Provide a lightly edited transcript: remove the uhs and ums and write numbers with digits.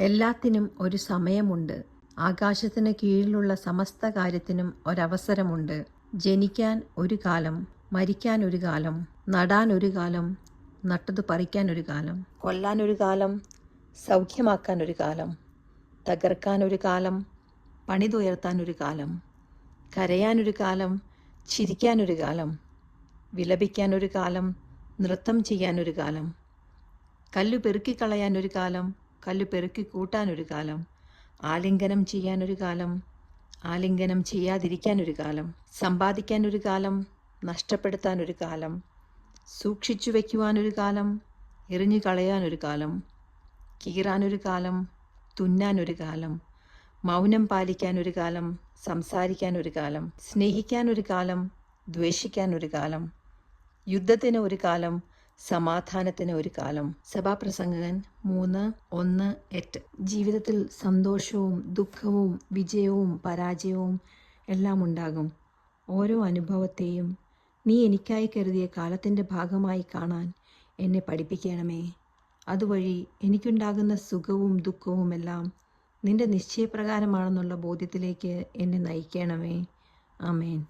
എല്ലാത്തിനും ഒരു സമയമുണ്ട്. ആകാശത്തിന് കീഴിലുള്ള സമസ്ത കാര്യത്തിനും ഒരവസരമുണ്ട്. ജനിക്കാൻ ഒരു കാലം, മരിക്കാൻ ഒരു കാലം, നടാൻ ഒരു കാലം, നട്ടത് പറിക്കാൻ ഒരു കാലം, കൊല്ലാൻ ഒരു കാലം, സൗഖ്യമാക്കാൻ ഒരു കാലം, തകർക്കാൻ ഒരു കാലം, പണിതുയർത്താൻ ഒരു കാലം, കരയാൻ ഒരു കാലം, ചിരിക്കാൻ ഒരു കാലം, വിലപിക്കാൻ ഒരു കാലം, നൃത്തം ചെയ്യാൻ ഒരു കാലം, കല്ലു പെറുക്കിക്കളയാൻ ഒരു കാലം, കല്ലു പെറുക്കി കൂട്ടാൻ ഒരു കാലം, ആലിംഗനം ചെയ്യാൻ ഒരു കാലം, ആലിംഗനം ചെയ്യാതിരിക്കാൻ ഒരു കാലം, സമ്പാദിക്കാൻ ഒരു കാലം, നഷ്ടപ്പെടുത്താൻ ഒരു കാലം, സൂക്ഷിച്ചു വയ്ക്കുവാൻ ഒരു കാലം, എറിഞ്ഞു കളയാൻ ഒരു കാലം, കീറാൻ ഒരു കാലം, തുന്നാൻ ഒരു കാലം, മൗനം പാലിക്കാൻ ഒരു കാലം, സംസാരിക്കാൻ ഒരു കാലം, സ്നേഹിക്കാൻ ഒരു കാലം, ദ്വേഷിക്കാൻ ഒരു കാലം, യുദ്ധത്തിന് ഒരു കാലം, സമാധാനത്തിന് ഒരു കാലം. സഭാപ്രസംഗകൻ 3:1-8. ജീവിതത്തിൽ സന്തോഷവും ദുഃഖവും വിജയവും പരാജയവും എല്ലാം ഉണ്ടാകും. ഓരോ അനുഭവത്തെയും നീ എനിക്കായി കരുതിയ കാലത്തിൻ്റെ ഭാഗമായി കാണാൻ എന്നെ പഠിപ്പിക്കണമേ. അതുവഴി എനിക്കുണ്ടാകുന്ന സുഖവും ദുഃഖവുമെല്ലാം നിന്റെ നിശ്ചയപ്രകാരമാണെന്നുള്ള ബോധ്യത്തിലേക്ക് എന്നെ നയിക്കണമേ. ആമേൻ.